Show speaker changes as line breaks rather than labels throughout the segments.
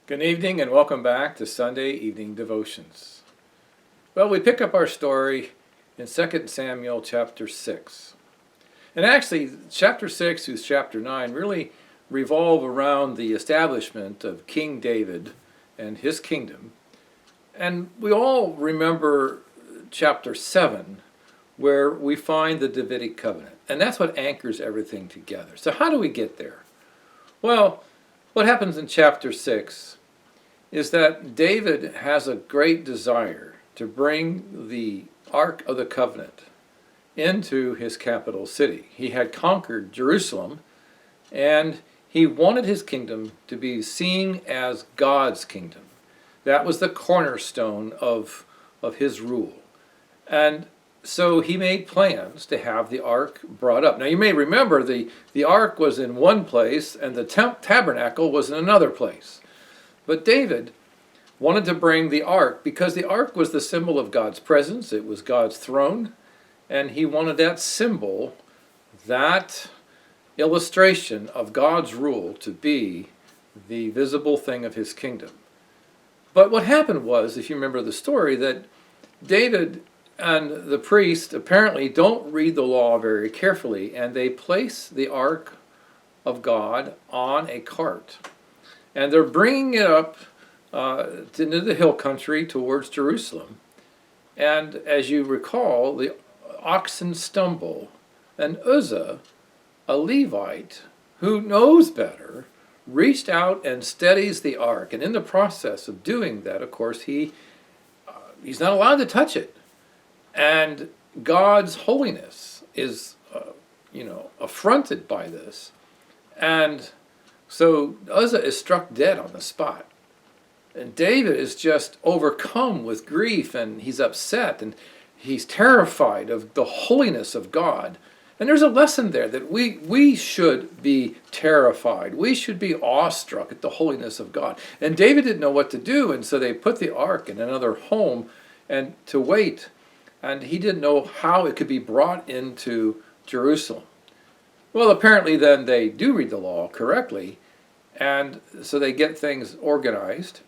Good evening and welcome back to Sunday Evening Devotions. Well, we pick up our story in 2 Samuel chapter 6. And actually, chapter 6 through chapter 9 really revolve around the establishment of King David and his kingdom. And we all remember chapter 7, where we find the Davidic covenant. And that's what anchors everything together. So how do we get there? Well, what happens in chapter 6 is that David has a great desire to bring the Ark of the Covenant into his capital city. He had conquered Jerusalem, and he wanted his kingdom to be seen as God's kingdom. That was the cornerstone of his rule. And so he made plans to have the ark brought up. Now you may remember the ark was in one place and the tabernacle was in another place. But David wanted to bring the ark because the ark was the symbol of God's presence. It was God's throne. And he wanted that symbol, that illustration of God's rule to be the visible thing of his kingdom. But what happened was, if you remember the story, that David and the priest apparently don't read the law very carefully, and they place the ark of God on a cart. And they're bringing it up into the hill country towards Jerusalem. And as you recall, the oxen stumble, and Uzzah, a Levite who knows better, reached out and steadies the ark. And in the process of doing that, of course, he's not allowed to touch it. And God's holiness is, affronted by this. And so Uzzah is struck dead on the spot. And David is just overcome with grief, and he's upset, and he's terrified of the holiness of God. And there's a lesson there that we should be terrified. We should be awestruck at the holiness of God. And David didn't know what to do, and so they put the ark in another home and to wait. And he didn't know how it could be brought into Jerusalem. Well, apparently then they do read the law correctly, and so they get things organized.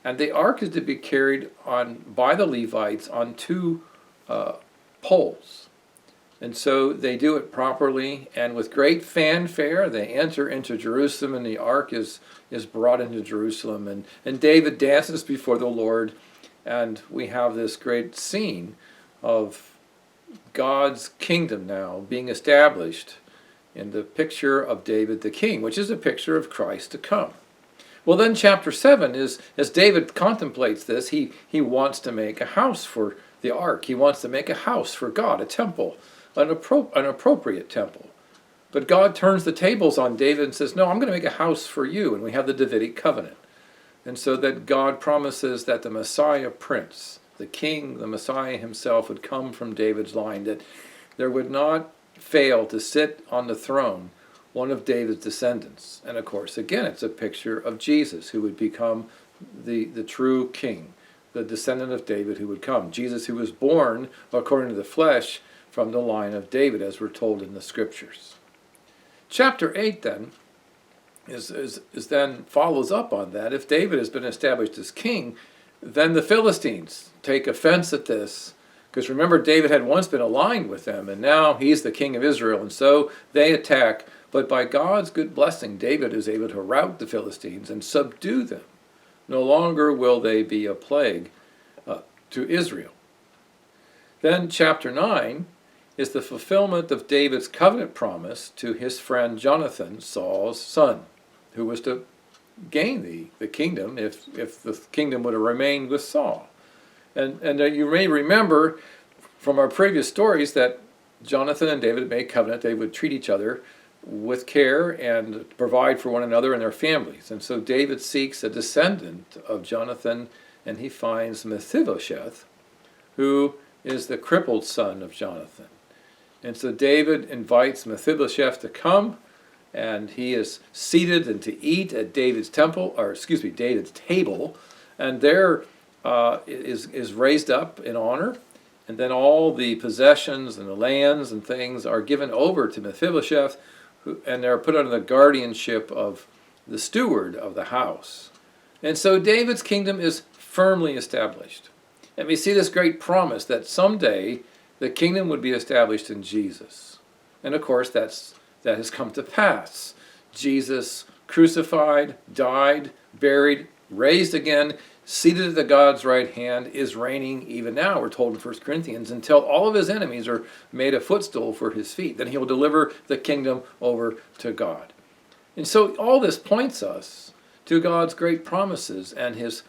And the ark is to be carried on by the Levites on two poles. And so they do it properly, and with great fanfare they enter into Jerusalem, and the ark is brought into Jerusalem. And David dances before the Lord, and we have this great scene of God's kingdom now being established in the picture of David the king, which is a picture of Christ to come. Well, then chapter 7 is, as David contemplates this, he wants to make a house for the ark. He wants to make a house for God, a temple, an appropriate temple. But God turns the tables on David and says, no, I'm going to make a house for you. And we have the Davidic covenant. And so that God promises that the Messiah prince, the king, the Messiah himself, would come from David's line, that there would not fail to sit on the throne one of David's descendants. And of course, again, it's a picture of Jesus, who would become the true king, the descendant of David who would come. Jesus, who was born, according to the flesh, from the line of David, as we're told in the scriptures. Chapter 8, then, is then follows up on that. If David has been established as king, then the Philistines take offense at this, because remember, David had once been aligned with them, and now he's the king of Israel, and so they attack. But by God's good blessing, David is able to rout the Philistines and subdue them. No longer will they be a plague to Israel. Then chapter 9 is the fulfillment of David's covenant promise to his friend Jonathan, Saul's son, who was to gain the kingdom if the kingdom would have remained with Saul. And you may remember from our previous stories that Jonathan and David made covenant. They would treat each other with care and provide for one another and their families. And so David seeks a descendant of Jonathan, and he finds Mephibosheth, who is the crippled son of Jonathan. And so David invites Mephibosheth to come, and he is seated and to eat at David's table, and there is raised up in honor, and then all the possessions and the lands and things are given over to Mephibosheth, and they're put under the guardianship of the steward of the house. And so David's kingdom is firmly established. And we see this great promise that someday the kingdom would be established in Jesus. And of course, that has come to pass. Jesus crucified, died, buried, raised again, seated at the God's right hand, is reigning even now, we're told in 1 Corinthians, until all of his enemies are made a footstool for his feet. Then he will deliver the kingdom over to God. And so all this points us to God's great promises and his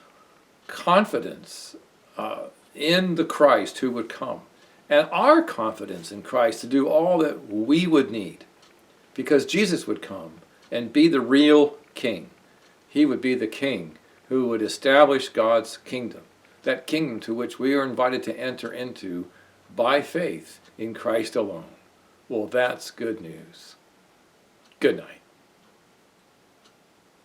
confidence in the Christ who would come. And our confidence in Christ to do all that we would need. Because Jesus would come and be the real king. He would be the king who would establish God's kingdom. That kingdom to which we are invited to enter into by faith in Christ alone. Well, that's good news. Good night.